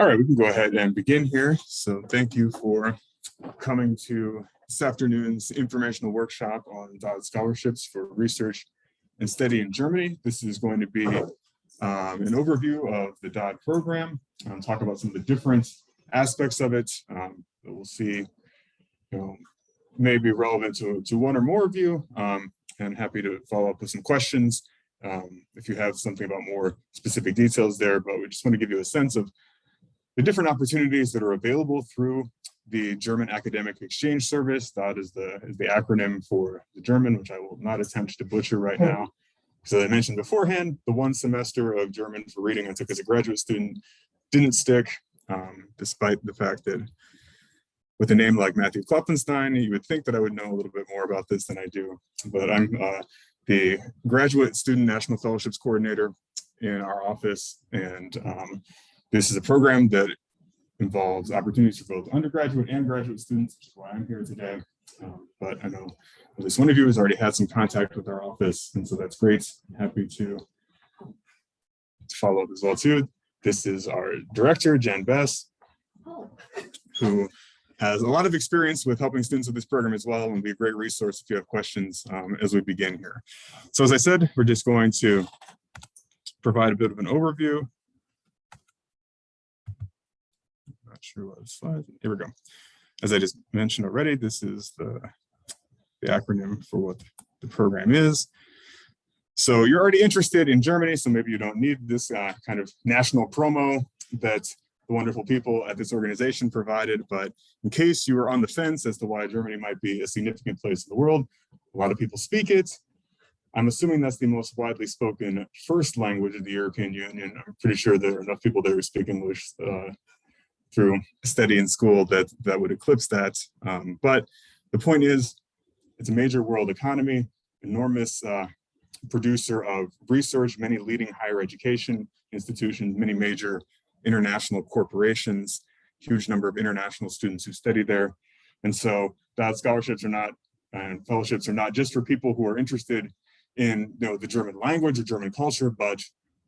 All right, we can go ahead and begin here. So thank you for coming to this afternoon's informational workshop on DAAD scholarships for research and study in Germany. This is going to be an overview of the DAAD program, talk about some of the different aspects of it that we'll see may be relevant to one or more of you, and happy to follow up with some questions if you have something about more specific details there, but we just want to give you a sense of the different opportunities that are available through the German Academic Exchange Service. DAAD is the acronym for the German, which I will not attempt to butcher right now. So as I mentioned beforehand, the one semester of German for reading I took as a graduate student didn't stick, despite the fact that with a name like Matthew Klopfenstein, you would think that I would know a little bit more about this than I do. But I'm the Graduate Student National Fellowships Coordinator in our office, and this is a program that involves opportunities for both undergraduate and graduate students, which is why I'm here today. But I know at least one of you has already had some contact with our office, and so that's great. I'm happy to follow up as well too. This is our director, Jen Bess, who has a lot of experience with helping students with this program as well, and will be a great resource if you have questions as we begin here. So as I said, we're just going to provide a bit of an overview. Not sure what slide. Here we go. As I just mentioned already, this is the acronym for what the program is. So you're already interested in Germany, so maybe you don't need this kind of national promo that the wonderful people at this organization provided, but in case you are on the fence as to why Germany might be a significant place in the world, a lot of people speak it. I'm assuming that's the most widely spoken first language of the European Union. I'm pretty sure there are enough people there who speak English through study in school that would eclipse that. But the point is, it's a major world economy, enormous producer of research, many leading higher education institutions, many major international corporations, huge number of international students who study there. And so DAAD scholarships are not, and fellowships are not just for people who are interested in the German language or German culture, but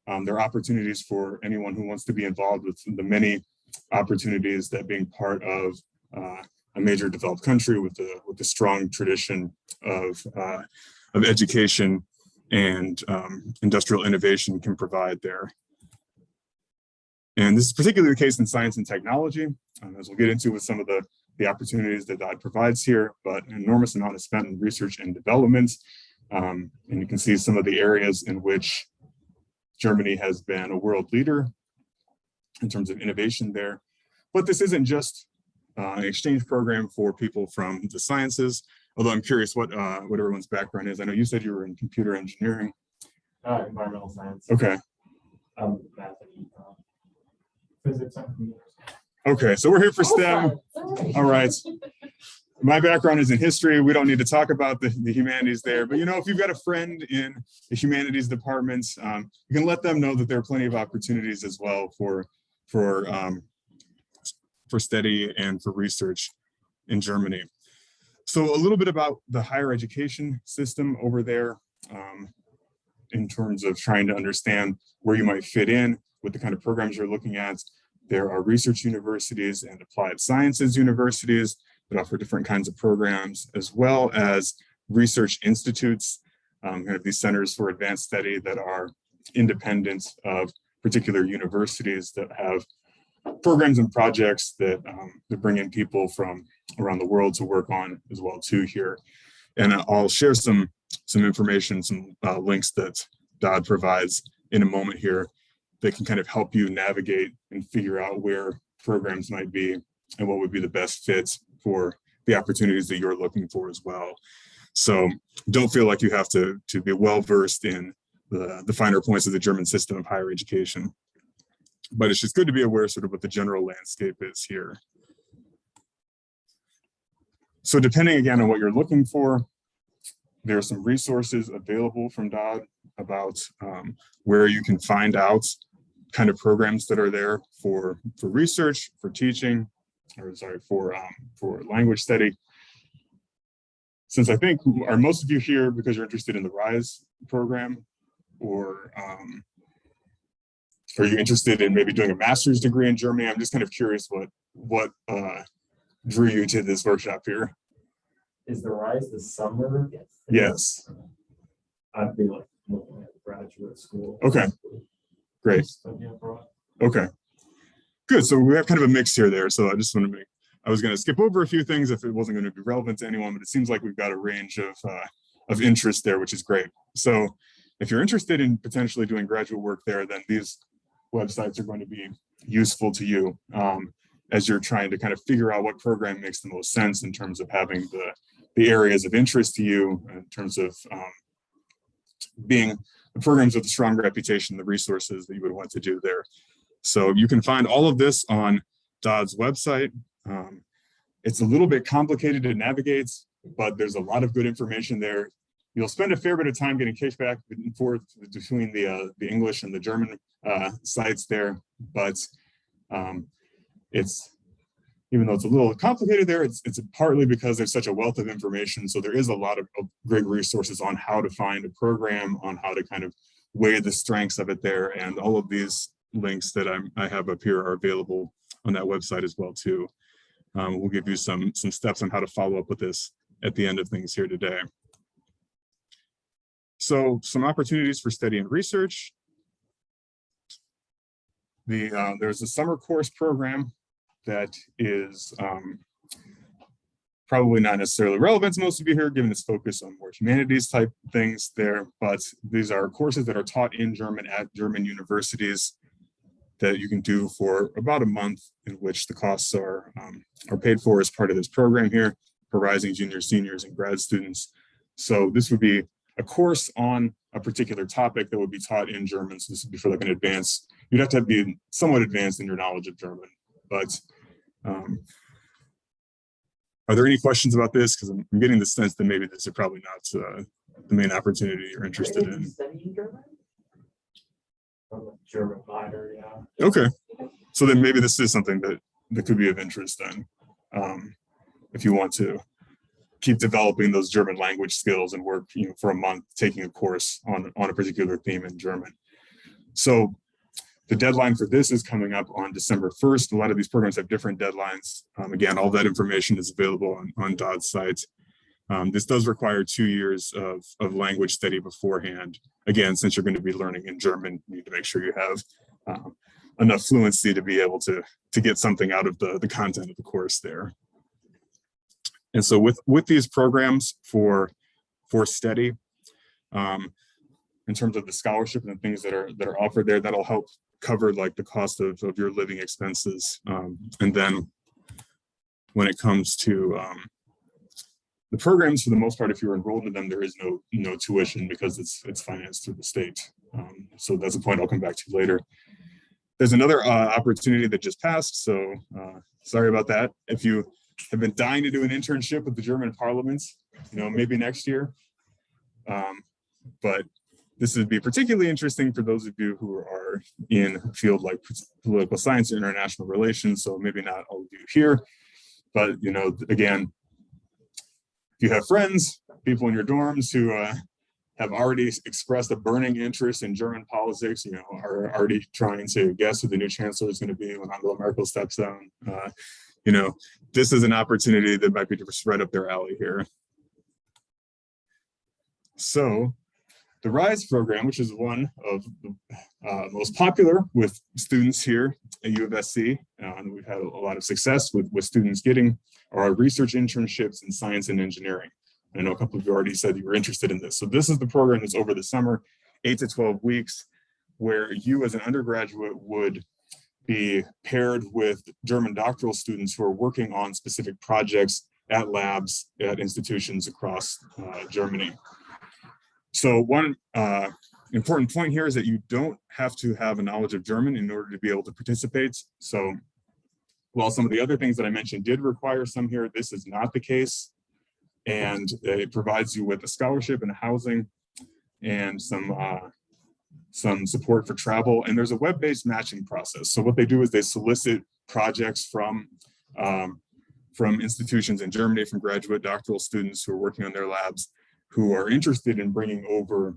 there are opportunities for anyone who wants to be involved with the many opportunities that being part of a major developed country with a strong tradition of education and industrial innovation can provide there. And this is particularly the case in science and technology, as we'll get into with some of the opportunities that DAAD provides here, but an enormous amount is spent in research and development. And you can see some of the areas in which Germany has been a world leader in terms of innovation there. But this isn't just an exchange program for people from the sciences, although I'm curious what everyone's background is. I know you said you were in computer engineering. Environmental science. Okay. Math and physics and computers. Okay, so we're here for STEM. All right. My background is in history. We don't need to talk about the humanities there, but if you've got a friend in the humanities department, you can let them know that there are plenty of opportunities as well for study and for research in Germany. So a little bit about the higher education system over there in terms of trying to understand where you might fit in with the kind of programs you're looking at. There are research universities and applied sciences universities that offer different kinds of programs, as well as research institutes, kind of these centers for advanced study that are independent of particular universities that have programs and projects that bring in people from around the world to work on as well too here. And I'll share some information, some links that DAAD provides in a moment here that can kind of help you navigate and figure out where programs might be and what would be the best fits for the opportunities that you're looking for as well. So don't feel like you have to be well-versed in the finer points of the German system of higher education. But it's just good to be aware sort of what the general landscape is here. So depending again on what you're looking for, there are some resources available from DAAD about where you can find out kind of programs that are there for research, for teaching, or sorry, for language study. Since I think, are most of you here because you're interested in the RISE program, or are you interested in maybe doing a master's degree in Germany? I'm just kind of curious what drew you to this workshop here. Is the rise this summer? Yes. I'd be like looking at graduate school. Okay. Great. Study abroad. Okay. Good. So we have kind of a mix here there. So I just want to I was going to skip over a few things if it wasn't going to be relevant to anyone, but it seems like we've got a range of interest there, which is great. So if you're interested in potentially doing graduate work there, then these websites are going to be useful to you as you're trying to kind of figure out what program makes the most sense in terms of having the areas of interest to you, in terms of being the programs with a strong reputation, the resources that you would want to do there. So you can find all of this on DAAD's website. It's a little bit complicated to navigate, but there's a lot of good information there. You'll spend a fair bit of time getting kicked back and forth between the English and the German sites there, but it's, even though it's a little complicated there, it's partly because there's such a wealth of information. So there is a lot of great resources on how to find a program, on how to kind of weigh the strengths of it there. And all of these links that I have up here are available on that website as well too. We'll give you some steps on how to follow up with this at the end of things here today. So some opportunities for study and research. There's a summer course program that is probably not necessarily relevant to most of you here, given its focus on more humanities type things there, but these are courses that are taught in German at German universities that you can do for about a month, in which the costs are paid for as part of this program here for rising juniors, seniors, and grad students. So this would be a course on a particular topic that would be taught in German. So this would be for like an advanced, you'd have to be somewhat advanced in your knowledge of German. But are there any questions about this? Because I'm getting the sense that maybe this is probably not the main opportunity you're interested in. Studying German? German minor, yeah. Okay, so then maybe this is something that could be of interest then, if you want to keep developing those German language skills and work, for a month taking a course on a particular theme in German. So the deadline for this is coming up on December 1st. A lot of these programs have different deadlines. Again, all that information is available on DAAD's site. This does require 2 years of language study beforehand. Again, since you're going to be learning in German, you need to make sure you have enough fluency to be able to get something out of the content of the course there. And so with these programs for study, in terms of the scholarship and the things that are offered there, that'll help cover like the cost of your living expenses. And then when it comes to the programs, for the most part, if you're enrolled in them, there is no tuition because it's financed through the state. So that's a point I'll come back to later. There's another opportunity that just passed, so sorry about that. If you have been dying to do an internship with the German Parliament, maybe next year. But this would be particularly interesting for those of you who are in a field like political science and international relations. So maybe not all of you here, but again, if you have friends, people in your dorms who have already expressed a burning interest in German politics, are already trying to guess who the new chancellor is going to be when Angela Merkel steps down. This is an opportunity that might be just right up their alley here. So the RISE program, which is one of the most popular with students here at U of SC, and we've had a lot of success with students getting our research internships in science and engineering. I know a couple of you already said you were interested in this. So this is the program that's over the summer, 8 to 12 weeks, where you as an undergraduate would be paired with German doctoral students who are working on specific projects at labs at institutions across Germany. So one important point here is that you don't have to have a knowledge of German in order to be able to participate. So while some of the other things that I mentioned did require some here, this is not the case. And it provides you with a scholarship and housing and some support for travel. And there's a web-based matching process. So what they do is they solicit projects from institutions in Germany, from graduate doctoral students who are working on their labs, who are interested in bringing over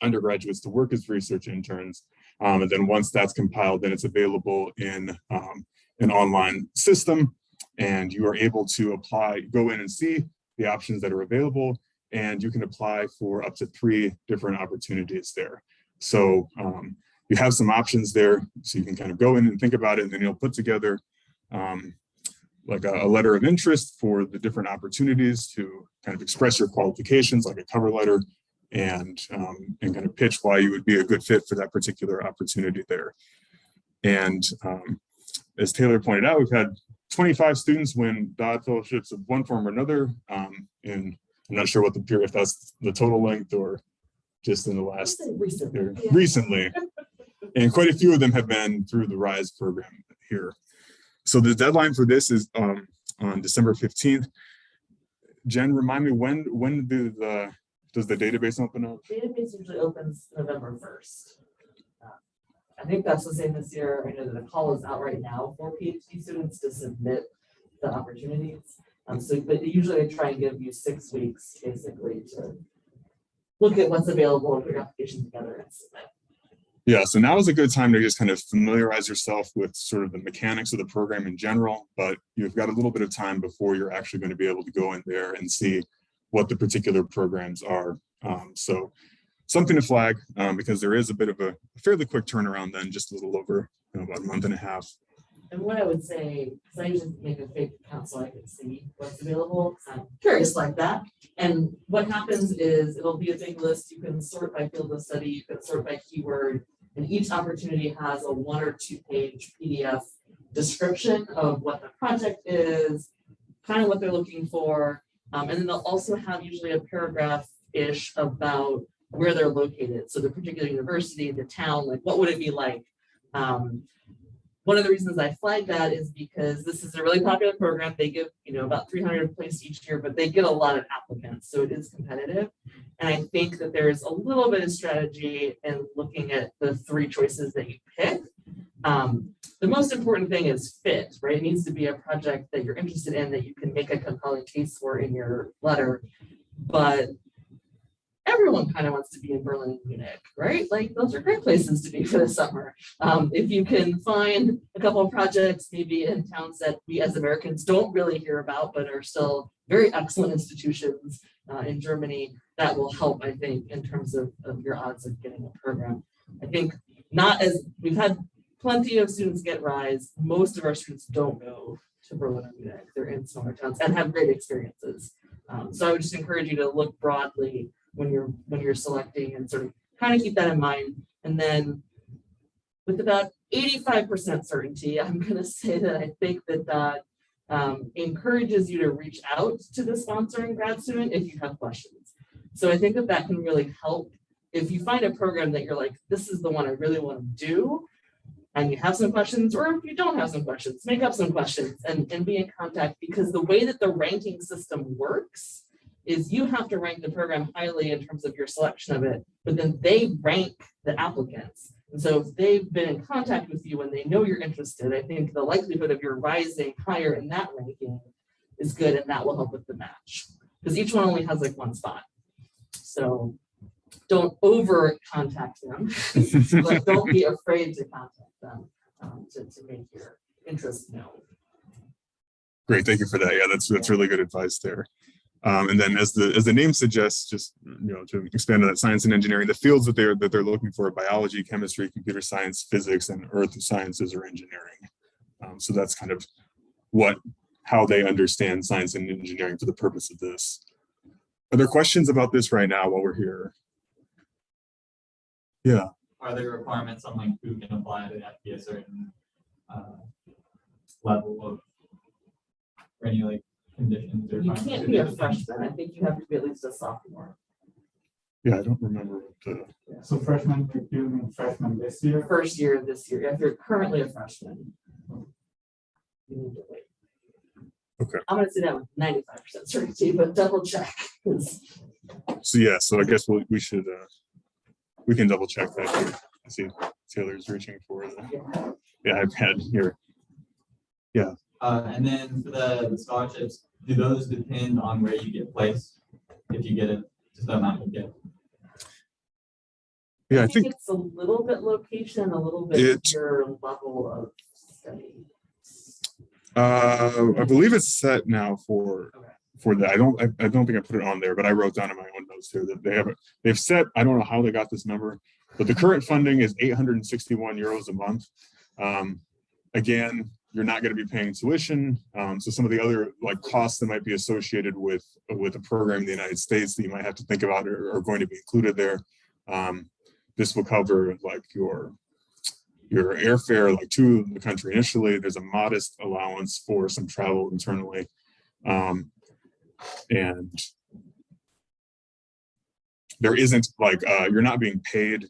undergraduates to work as research interns. And then once that's compiled, then it's available in an online system, and you are able to apply, go in and see the options that are available, and you can apply for up to 3 different opportunities there. So you have some options there, so you can kind of go in and think about it, and then you'll put together like a letter of interest for the different opportunities to kind of express your qualifications, like a cover letter, and kind of pitch why you would be a good fit for that particular opportunity there. And as Taylor pointed out, we've had 25 students win DAAD fellowships of one form or another. And I'm not sure what the period, if that's the total length or just in the last recently. And quite a few of them have been through the RISE program here. So the deadline for this is on December 15th. Jen, remind me, when does the database open up? The database usually opens November 1st. I think that's the same this year. I know that a call is out right now for PhD students to submit the opportunities. But usually I try and give you 6 weeks basically to look at what's available and put your application together and submit. Yeah, so now is a good time to just kind of familiarize yourself with sort of the mechanics of the program in general, but you've got a little bit of time before you're actually going to be able to go in there and see what the particular programs are. So something to flag, because there is a bit of a fairly quick turnaround then, just a little over about a month and a half. And what I would say, because I usually make a fake account so I can see what's available, because I'm curious like that. And what happens is it'll be a big list. You can sort by field of study, you can sort by keyword, and each opportunity has a 1 or 2 page PDF description of what the project is, kind of what they're looking for. And then they'll also have usually a paragraph-ish about where they're located. So the particular university, the town, like what would it be like? One of the reasons I flagged that is because this is a really popular program. They give, about 300 placed each year, but they get a lot of applicants. So it is competitive. And I think that there's a little bit of strategy in looking at the 3 choices that you pick. The most important thing is fit, right? It needs to be a project that you're interested in, that you can make a compelling case for in your letter. But everyone kind of wants to be in Berlin and Munich, right? Like those are great places to be for the summer. If you can find a couple of projects, maybe in towns that we as Americans don't really hear about, but are still very excellent institutions in Germany, that will help, I think, in terms of your odds of getting a program. I think we've had plenty of students get RISE. Most of our students don't go to Berlin and Munich. They're in smaller towns and have great experiences. So I would just encourage you to look broadly when you're selecting and sort of kind of keep that in mind. And then with about 85% certainty, I'm going to say that I think that encourages you to reach out to the sponsoring grad student if you have questions. So I think that can really help if you find a program that you're like, this is the one I really want to do, and you have some questions, or if you don't have some questions, make up some questions and be in contact, because the way that the ranking system works is you have to rank the program highly in terms of your selection of it, but then they rank the applicants. And so if they've been in contact with you and they know you're interested, I think the likelihood of your rising higher in that ranking is good, and that will help with the match, because each one only has like 1 spot. So don't over contact them, but don't be afraid to contact them to make your interest known. Great, thank you for that. Yeah, that's really good advice there. And then as the name suggests, just to expand on that, science and engineering, the fields that they're looking for are biology, chemistry, computer science, physics, and earth sciences or engineering. So that's kind of how they understand science and engineering for the purpose of this. Are there questions about this right now while we're here? Yeah. Are there requirements on like who can apply to that, be a certain level of any like conditions? Or You can't be a freshman. I think you have to be at least a sophomore. Yeah, I don't remember what the. So freshman, you mean freshman this year? First year this year. If you're currently a freshman, you need to wait. Okay. I'm going to say that with 95% certainty, but double check. So yeah, so I guess we should we can double check that here. I see Taylor's reaching for the iPad here. Yeah. And then for the scholarships, do those depend on where you get placed? If you get it, just the amount you get? Yeah, I think it's a little bit location, a little bit your level of study. I believe it's set now for that. I don't think I put it on there, but I wrote down in my own notes here that they've set, I don't know how they got this number, but the current funding is 861 euros a month. Again, you're not going to be paying tuition. So some of the other like costs that might be associated with a program in the United States that you might have to think about are going to be included there. This will cover like your airfare like to the country initially. There's a modest allowance for some travel internally. And there isn't like, you're not being paid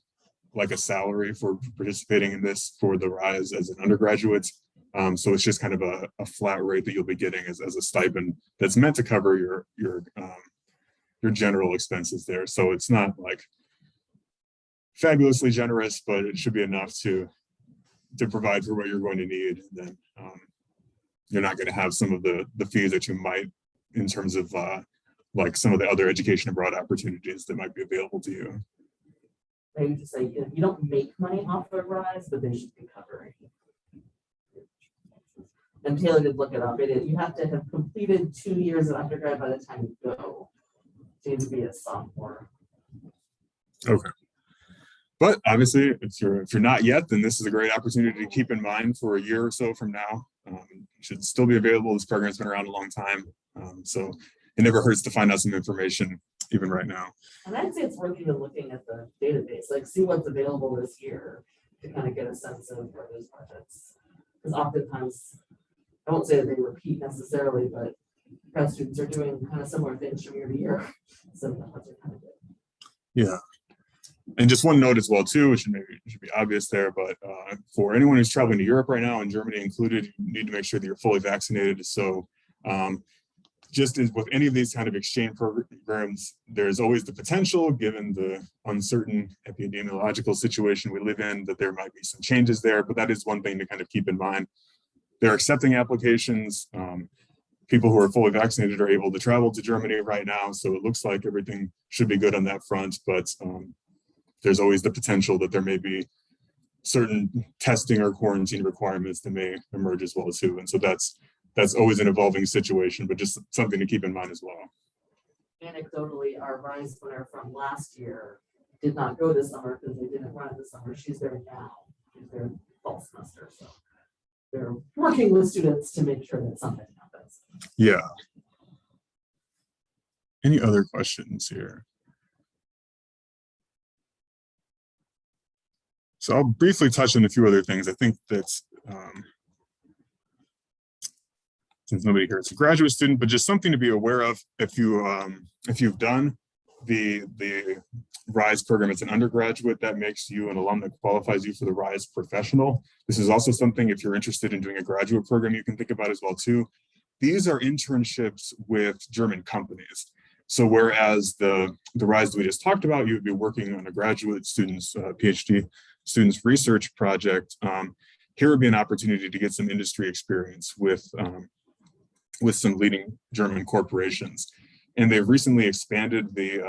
like a salary for participating in this for the RISE as an undergraduate. So it's just kind of a flat rate that you'll be getting as a stipend that's meant to cover your general expenses there. So it's not like fabulously generous, but it should be enough to provide for what you're going to need. And then you're not going to have some of the fees that you might in terms of like some of the other education abroad opportunities that might be available to you. Maybe just say, you don't make money off of RISE, but they should be covering. And Taylor did look it up. You have to have completed 2 years of undergrad by the time you go. You need to be a sophomore. Okay. But obviously, if you're not yet, then this is a great opportunity to keep in mind for a year or so from now. It should still be available. This program's been around a long time. So it never hurts to find out some information even right now. And I'd say it's worth even looking at the database, like see what's available this year to kind of get a sense of where those budgets. Because oftentimes, I won't say that they repeat necessarily, but grad students are doing kind of similar things from year to year. So the budgets are kind of good. Yeah. And just one note as well, too, which should be obvious there, but for anyone who's traveling to Europe right now, and Germany included, you need to make sure that you're fully vaccinated. So just as with any of these kind of exchange programs, there's always the potential, given the uncertain epidemiological situation we live in, that there might be some changes there, but that is one thing to kind of keep in mind. They're accepting applications. People who are fully vaccinated are able to travel to Germany right now, so it looks like everything should be good on that front, but there's always the potential that there may be certain testing or quarantine requirements that may emerge as well too. And so that's always an evolving situation, but just something to keep in mind as well. Anecdotally, our RISE winner from last year did not go this summer because they didn't run it this summer. She's there now. She's there fall semester. So they're working with students to make sure that something happens. Yeah. Any other questions here? So I'll briefly touch on a few other things. I think that's, since nobody here is a graduate student, but just something to be aware of if you've done the RISE program as an undergraduate, that makes you an alum that qualifies you for the RISE professional. This is also something, if you're interested in doing a graduate program, you can think about as well too. These are internships with German companies. So whereas the RISE that we just talked about, you would be working on a graduate student's PhD student's research project. Here would be an opportunity to get some industry experience with some leading German corporations. And they've recently expanded the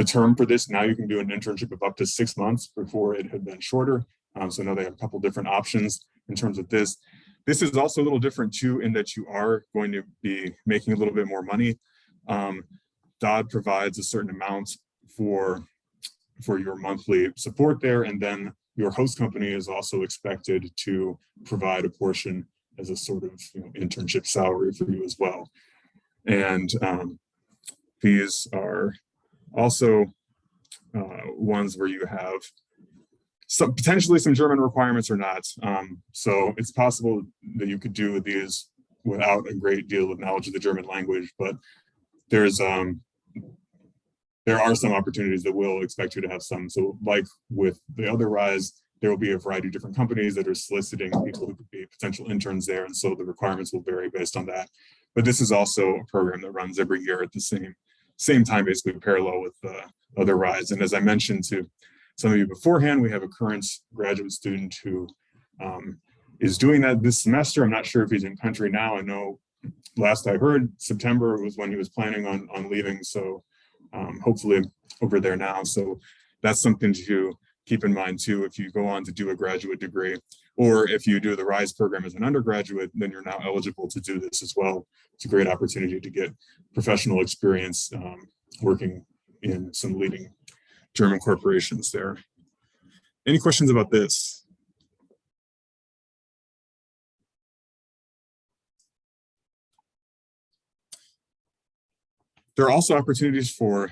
term for this. Now you can do an internship of up to 6 months. Before it had been shorter. So now they have a couple different options in terms of this. This is also a little different too, in that you are going to be making a little bit more money. DAAD provides a certain amount for your monthly support there, and then your host company is also expected to provide a portion as a sort of internship salary for you as well. And these are also ones where you have potentially some German requirements or not. So it's possible that you could do these without a great deal of knowledge of the German language, but there are some opportunities that will expect you to have some. So like with the other RISE, there will be a variety of different companies that are soliciting people who could be potential interns there. And so the requirements will vary based on that. But this is also a program that runs every year at the same time, basically parallel with the other RISE. And as I mentioned to some of you beforehand, we have a current graduate student who is doing that this semester. I'm not sure if he's in country now. I know last I heard, September was when he was planning on leaving. So hopefully over there now. So that's something to keep in mind too, if you go on to do a graduate degree, or if you do the RISE program as an undergraduate, then you're now eligible to do this as well. It's a great opportunity to get professional experience working in some leading German corporations there. Any questions about this? There are also opportunities for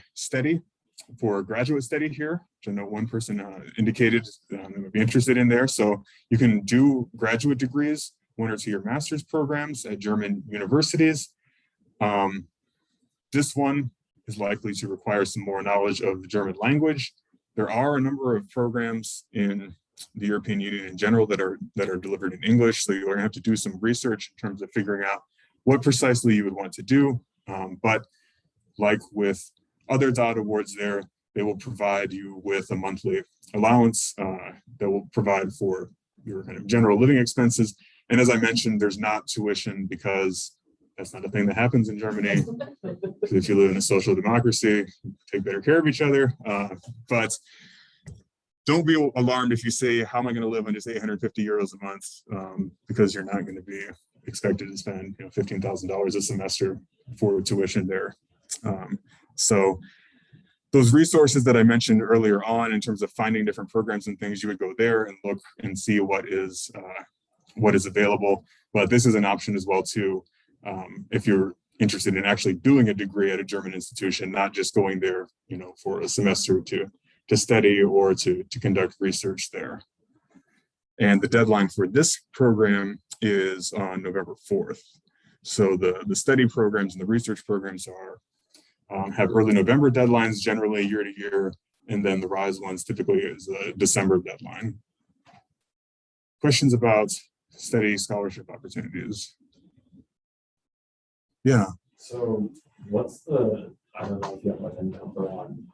graduate study here, which I know one person indicated they would be interested in there. So you can do graduate degrees, 1 or 2 year master's programs at German universities. This one is likely to require some more knowledge of the German language. There are a number of programs in the European Union in general that are delivered in English. So you're going to have to do some research in terms of figuring out what precisely you would want to do. But like with other DAAD awards there, they will provide you with a monthly allowance that will provide for your kind of general living expenses. And as I mentioned, there's not tuition because that's not a thing that happens in Germany. Because if you live in a social democracy, take better care of each other. But don't be alarmed if you say, how am I going to live on just 850 euros a month? Because you're not going to be expected to spend $15,000 a semester for tuition there. So those resources that I mentioned earlier on in terms of finding different programs and things, you would go there and look and see what is available. But this is an option as well too, if you're interested in actually doing a degree at a German institution, not just going there, for a semester to study or to conduct research there. And the deadline for this program is on November 4th. So the study programs and the research programs have early November deadlines, generally year to year, and then the RISE ones typically is a December deadline. Questions about study scholarship opportunities? Yeah. So I don't know if you have like a number on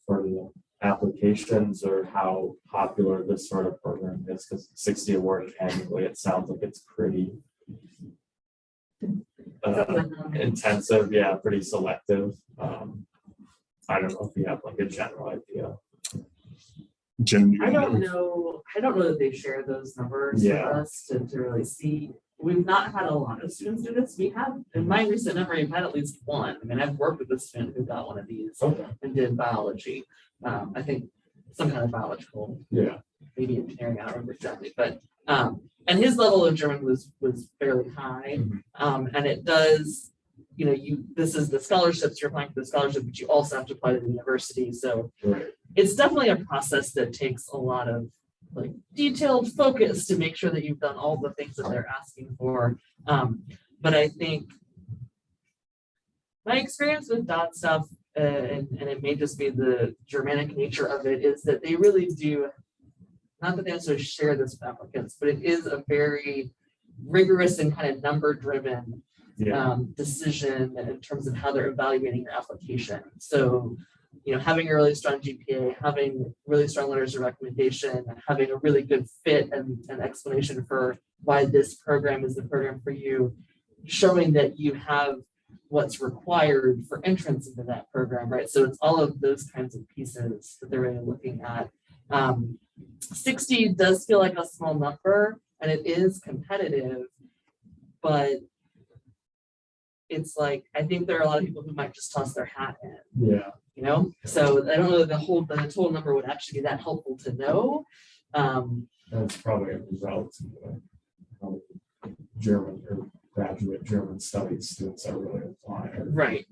for the applications or how popular this sort of program is, because 60 awards annually, it sounds like it's pretty intensive, yeah, pretty selective. I don't know if you have like a general idea. Jen, I don't know that they share those numbers with us to really see. We've not had a lot of students do this. We have, in my recent memory, we've had at least one. I mean, I've worked with a student who got one of these and did biology. I think some kind of biological, maybe engineering, I don't remember exactly, but and his level of German was fairly high. And it does, this is the scholarships, you're applying for the scholarship, but you also have to apply to the university. So it's definitely a process that takes a lot of like detailed focus to make sure that you've done all the things that they're asking for. But I think my experience with DAAD stuff, and it may just be the Germanic nature of it, is that they really do, not that they necessarily share this with applicants, but it is a very rigorous and kind of number-driven decision in terms of how they're evaluating your application. So, having a really strong GPA, having really strong letters of recommendation, having a really good fit and explanation for why this program is the program for you, showing that you have what's required for entrance into that program, right? So it's all of those kinds of pieces that they're really looking at. 60 does feel like a small number, and it is competitive, but it's like, I think there are a lot of people who might just toss their hat in. So I don't know that the total number would actually be that helpful to know. That's probably a result of how German or graduate German studies students are really applying. Right.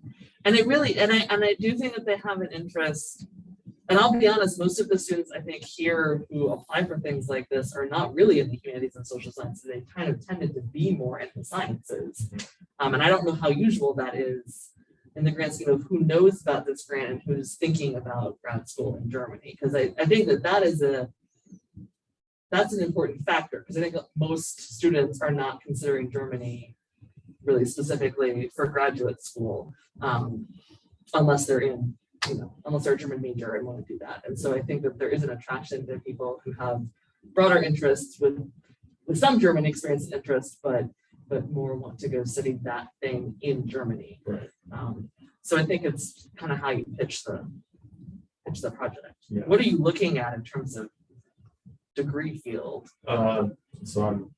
And it really, and I do think that they have an interest. And I'll be honest, most of the students I think here who apply for things like this are not really in the humanities and social sciences. They kind of tended to be more in the sciences. And I don't know how usual that is in the grand scheme of who knows about this grant and who's thinking about grad school in Germany. Because I think that's an important factor, because I think most students are not considering Germany really specifically for graduate school, unless they're in, unless they're a German major and want to do that. And so I think that there is an attraction to people who have broader interests with some German experience and interest, but more want to go study that thing in Germany. Right. So I think it's kind of how you pitch pitch the project? Yeah. What are you looking at in terms of degree field? So I'm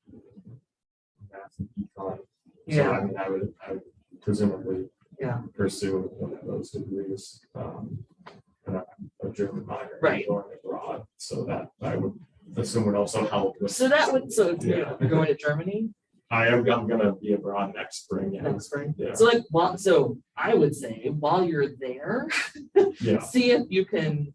math and econ. So Yeah. I mean, I would presumably Yeah. pursue one of those degrees. And a German minor. Right. Going abroad, so that I would assume would also help with. So that would, so Yeah. you're going to Germany I'm gonna be abroad next spring. Yeah. next spring? Yeah. So like, well, so I would say while you're there, Yeah. see if you can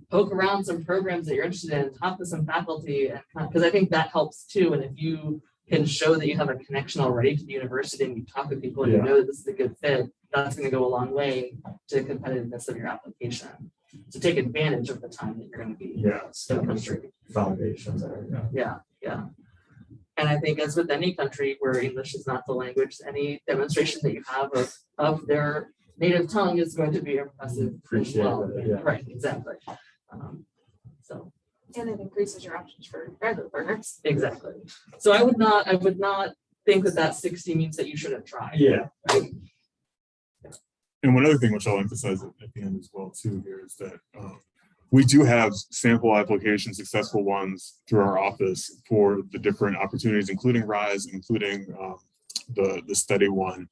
poke around some programs that you're interested in, talk to some faculty, and because I think that helps too. And if you can show that you have a connection already to the university and you talk to people and you Yeah. know that this is a good fit, that's going to go a long way to the competitiveness of your application. So take advantage of the time that you're going to be Yeah. in the Establish country. foundations there. Yeah. Yeah, yeah. And I think as with any country where English is not the language, any demonstration that you have of their native tongue is going to be impressive as Appreciate well. it, yeah. Right, exactly. So And it increases your options for graduate programs. exactly. So I would not think that 60 means that you shouldn't try. Yeah. Right? And one other thing which I'll emphasize at the end as well too here is that we do have sample applications, successful ones through our office for the different opportunities, including RISE, including the study one.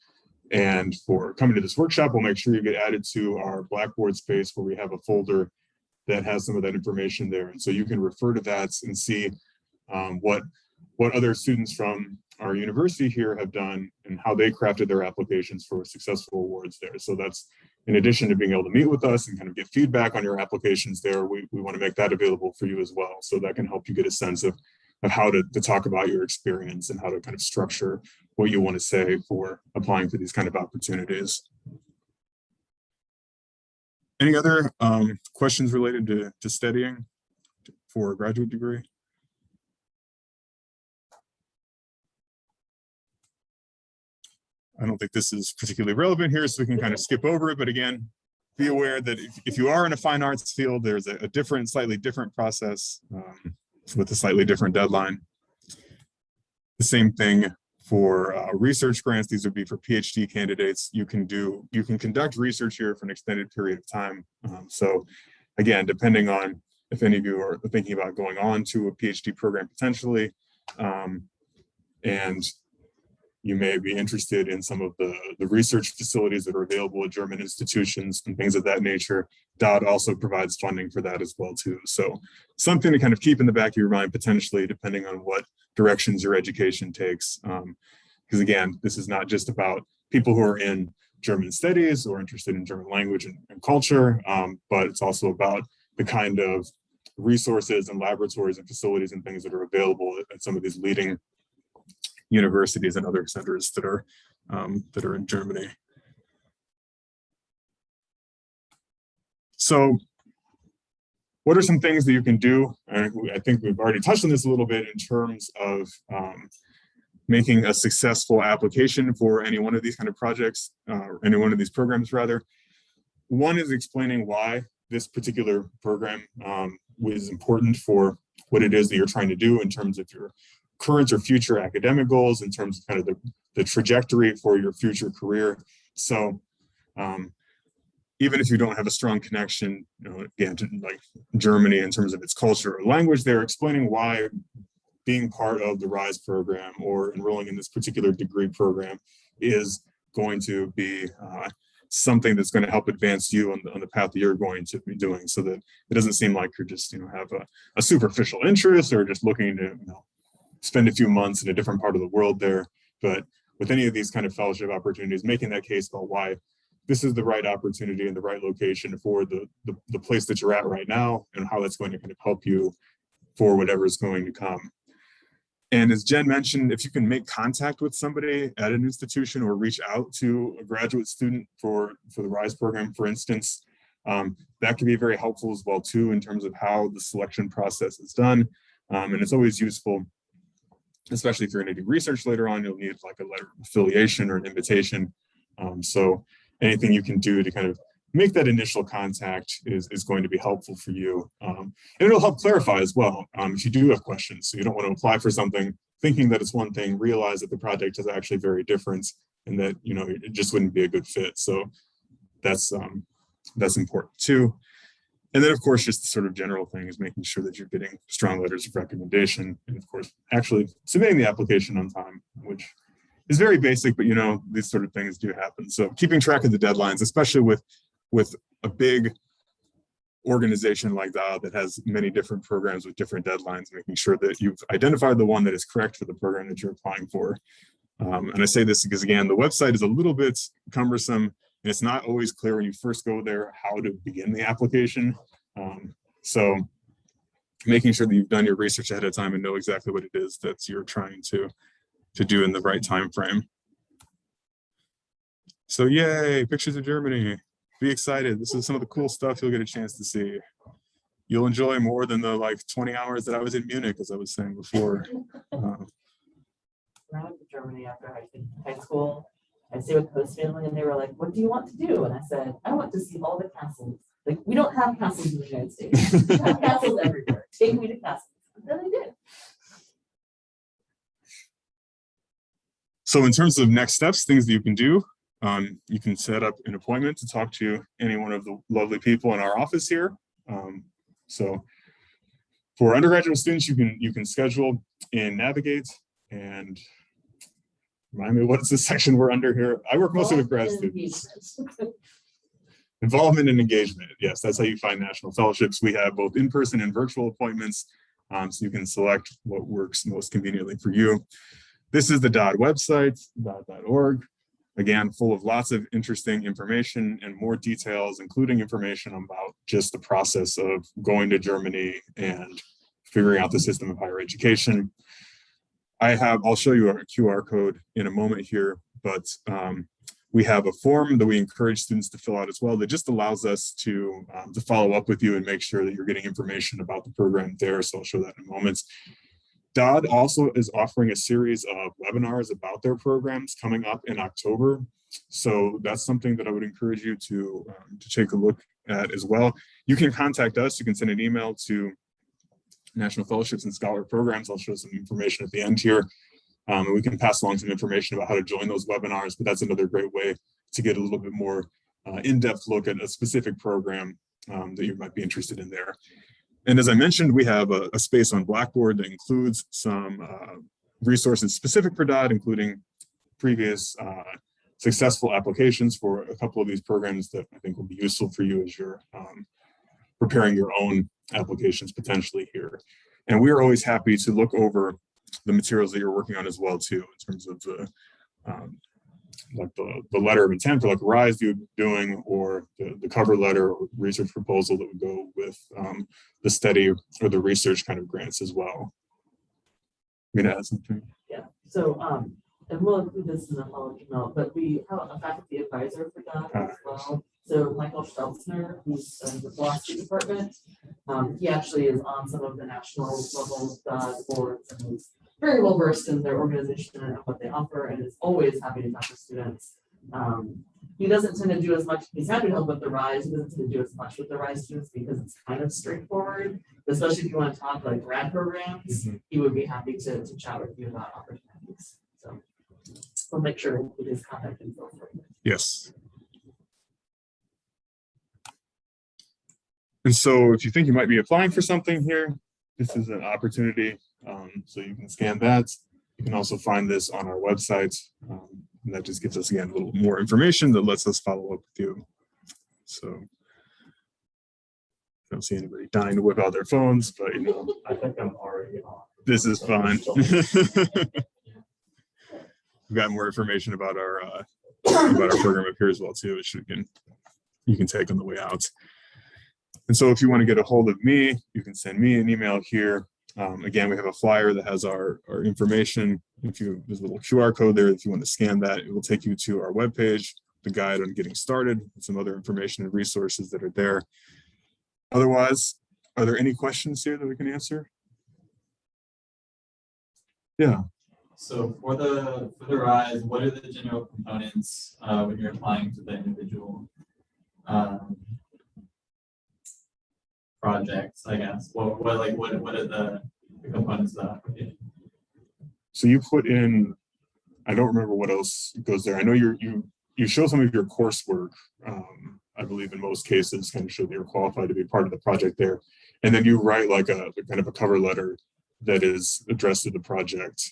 And for coming to this workshop, we'll make sure you get added to our Blackboard space where we have a folder that has some of that information there. And so you can refer to that and see what other students from our university here have done and how they crafted their applications for successful awards there. So that's in addition to being able to meet with us and kind of get feedback on your applications there, we want to make that available for you as well. So that can help you get a sense of how to talk about your experience and how to kind of structure what you want to say for applying for these kind of opportunities. Any other questions related to studying for a graduate degree? I don't think this is particularly relevant here, so we can kind of skip over it. But again, be aware that if you are in a fine arts field, there's a different, slightly different process with a slightly different deadline. The same thing for research grants. These would be for PhD candidates. You can conduct research here for an extended period of time. So again, depending on if any of you are thinking about going on to a PhD program potentially, and you may be interested in some of the research facilities that are available at German institutions and things of that nature. DAAD also provides funding for that as well too. So something to kind of keep in the back of your mind potentially, depending on what directions your education takes. Because again, this is not just about people who are in German studies or interested in German language and culture, but it's also about the kind of resources and laboratories and facilities and things that are available at some of these leading universities and other centers that are in Germany. So what are some things that you can do? I think we've already touched on this a little bit in terms of making a successful application for any one of these kind of projects, any one of these programs rather. One is explaining why this particular program was important for what it is that you're trying to do in terms of your current or future academic goals, in terms of kind of the trajectory for your future career. So even if you don't have a strong connection, again, to like Germany in terms of its culture or language, they're explaining why being part of the RISE program or enrolling in this particular degree program is going to be something that's going to help advance you on the path that you're going to be doing, so that it doesn't seem like you're just have a superficial interest or just looking to spend a few months in a different part of the world there. But with any of these kind of fellowship opportunities, making that case about why this is the right opportunity and the right location for the place that you're at right now, and how that's going to kind of help you for whatever is going to come. And as Jen mentioned, if you can make contact with somebody at an institution or reach out to a graduate student for the RISE program, for instance, that can be very helpful as well too, in terms of how the selection process is done. And it's always useful, especially if you're going to do research later on, you'll need like a letter of affiliation or an invitation. So anything you can do to kind of make that initial contact is going to be helpful for you. And it'll help clarify as well if you do have questions. So you don't want to apply for something thinking that it's one thing, realize that the project is actually very different and that it just wouldn't be a good fit. So that's important too. And then, of course, just the sort of general thing is making sure that you're getting strong letters of recommendation, and of course, actually submitting the application on time, which is very basic, but you know, these sort of things do happen. So keeping track of the deadlines, especially with a big organization like DAAD that has many different programs with different deadlines, making sure that you've identified the one that is correct for the program that you're applying for. And I say this because, again, the website is a little bit cumbersome, and it's not always clear when you first go there how to begin the application. So making sure that you've done your research ahead of time and know exactly what it is that you're trying to do in the right time frame. So yay, pictures of Germany. Be excited. This is some of the cool stuff you'll get a chance to see. You'll enjoy more than the like 20 hours that I was in Munich, as I was saying before. When I went to Germany after high school, I stayed with the host family and they were like, what do you want to do? And I said, I want to see all the castles. Like, we don't have castles in the United States. We have castles everywhere. Take me to castles. And then I did. So in terms of next steps, things that you can do, you can set up an appointment to talk to any one of the lovely people in our office here. So for undergraduate students, you can schedule in Navigate, and remind me, what's the section we're under here? I work mostly with grad students. Involvement and engagement. Yes, that's how you find national fellowships. We have both in-person and virtual appointments, so you can select what works most conveniently for you. This is the DAAD website, daad.org. Again, full of lots of interesting information and more details, including information about just the process of going to Germany and figuring out the system of higher education. I'll show you our QR code in a moment here, but we have a form that we encourage students to fill out as well that just allows us to follow up with you and make sure that you're getting information about the program there. So I'll show that in a moment. DAAD also is offering a series of webinars about their programs coming up in October. So that's something that I would encourage you to take a look at as well. You can contact us. You can send an email to National Fellowships and Scholar Programs. I'll show some information at the end here. And we can pass along some information about how to join those webinars, but that's another great way to get a little bit more in-depth look at a specific program that you might be interested in there. And as I mentioned, we have a space on Blackboard that includes some resources specific for DAAD, including previous successful applications for a couple of these programs that I think will be useful for you as you're preparing your own applications potentially here. And we are always happy to look over the materials that you're working on as well too, in terms of the like the letter of intent for like RISE you're doing, or the cover letter or research proposal that would go with the study or the research kind of grants as well. I'm gonna add something. Yeah, so and we'll include this in the follow-up email, but we have a faculty advisor for that as well. So Michael Stelzner, who's in the philosophy department, he actually is on some of the national level boards and is very well versed in their organization and what they offer, and is always happy to talk to students. He doesn't tend to do as much, he's happy to help with the RISE, he doesn't tend to do as much with the RISE students because it's kind of straightforward, especially if you want to talk like grad programs, he would be happy to chat with you about opportunities. So we'll make sure to include his contact info for you. Yes. And so if you think you might be applying for something here, this is an opportunity. So you can scan that. You can also find this on our website. And that just gives us, again, a little more information that lets us follow up with you. So I don't see anybody dying to whip out their phones, but you know, I think I'm already on. this is fine. We've got more information about our program up here as well too, which you can take on the way out. And so if you want to get a hold of me, you can send me an email here. Again, we have a flyer that has our information. There's a little QR code there. If you want to scan that, it will take you to our webpage, the guide on getting started, and some other information and resources that are there. Otherwise, are there any questions here that we can answer? Yeah. So for the RISE, what are the general components when you're applying to the individual projects, I guess? What are the components of the application? So you put in, I don't remember what else goes there. I know you show some of your coursework. I believe in most cases, kind of show that you're qualified to be part of the project there. And then you write like a kind of a cover letter that is addressed to the project,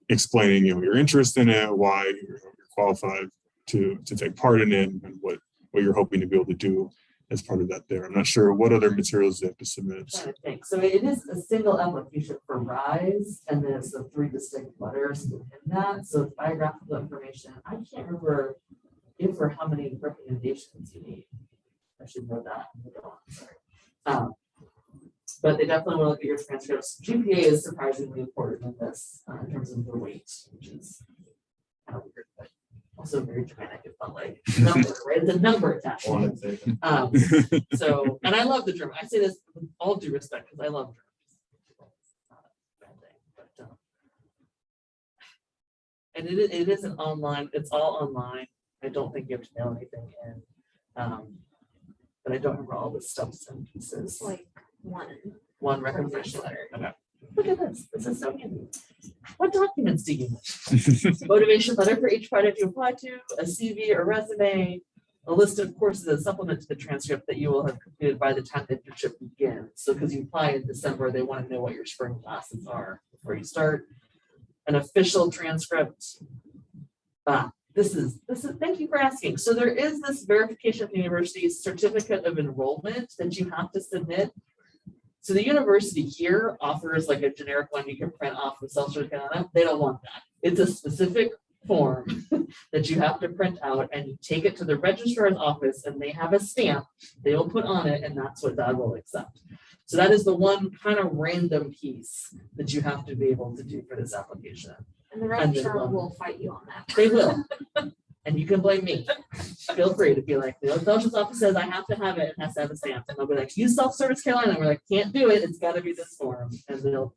explaining, your interest in it, why you're qualified to take part in it, and what you're hoping to be able to do as part of that there. I'm not sure what other materials you have to submit. I think. So it is a single application for RISE, and then it's the 3 distinct letters within that. So it's biographical information. I can't remember if or how many recommendations you need. I should know that. Sorry. But they definitely want to look at your transcripts. GPA is surprisingly important in this in terms of the weight, which is kind of weird, but also very dramatic. It felt like number, right? It's a number attached. So, and I love the German. I say this with all due respect because I love German. It's not a bad thing, but and it is an online. It's all online. I don't think you have to mail anything in, but I don't remember all the steps and pieces. Like One recommendation letter. Okay. Look at this. This is so handy. What documents do you need? Motivation letter for each project you apply to, a CV or resume, a list of courses that supplement to the transcript that you will have completed by the time the internship begins. So because you apply in December, they want to know what your spring classes are before you start. An official transcript. This is thank you for asking. So there is this verification of the university's certificate of enrollment that you have to submit. So the university here offers like a generic one you can print off with self-certificate on it. They don't want that. It's a specific form that you have to print out, and you take it to the registrar's office, and they have a stamp they will put on it, and that's what DAAD will accept. So that is the one kind of random piece that you have to be able to do for this application. And the registrar will fight you on that. They will. And you can blame me. Feel free to be like, the doctor's office says I have to have it, it has to have a stamp. And they'll be like, use self-service Carolina. And we're like, can't do it. It's got to be this form. And they'll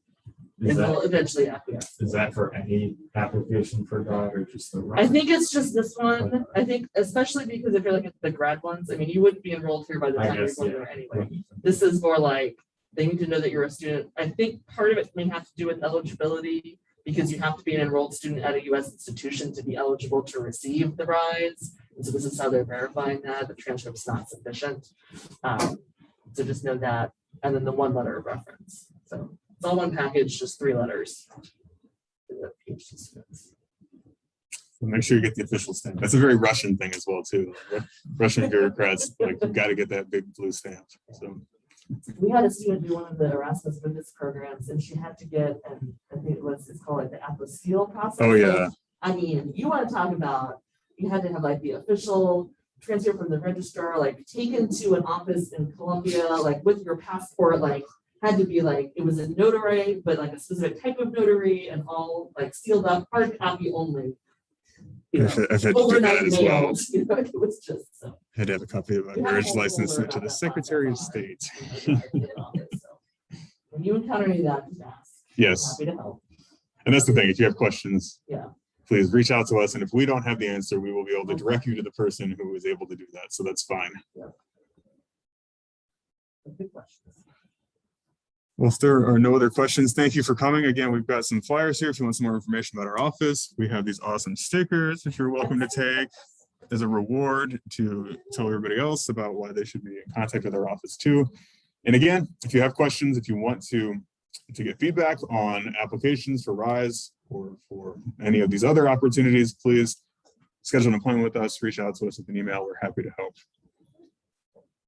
eventually acquiesce. Is that for any application for DAAD or just the? I think it's just this one. I think especially because if you're looking at the grad ones, I mean, you wouldn't be enrolled here by the time you're going there anyway. This is more like they need to know that you're a student. I think part of it may have to do with eligibility, because you have to be an enrolled student at a U.S. institution to be eligible to receive the RISE. And so this is how they're verifying that. The transcript's not sufficient. So just know that. And then the 1 letter of reference. So it's all one package, just 3 letters. The PhD students. So make sure you get the official stamp. That's a very Russian thing as well, too. Russian bureaucrats, like, you got to get that big blue stamp. So. We had a student do one of the Erasmus Business programs, and she had to get, and I think it's called like the apostille process. Oh yeah. So, I mean, you want to talk about, you had to have like the official transfer from the registrar, like taken to an office in Colombia, like with your passport, like had to be like, it was a notary, but like a specific type of notary, and all like sealed up, hard copy only. You know, I've had to do overnight that as well. mailed, you know, it was just so. Had to have a copy of my You have a marriage whole license folder sent to about the that Secretary of process State. online. So, when you encounter any of that, just ask. Yes. Happy to help. And that's the thing, if you have questions, Yeah. please reach out to us. And if we don't have the answer, we will be able to direct you to the person who is able to do that. So that's fine. Good questions. Well, if there are no other questions, thank you for coming. Again, we've got some flyers here. If you want some more information about our office, we have these awesome stickers that you're welcome to take as a reward to tell everybody else about why they should be in contact with our office too. And again, if you have questions, if you want to get feedback on applications for RISE or for any of these other opportunities, please schedule an appointment with us, reach out to us with an email. We're happy to help.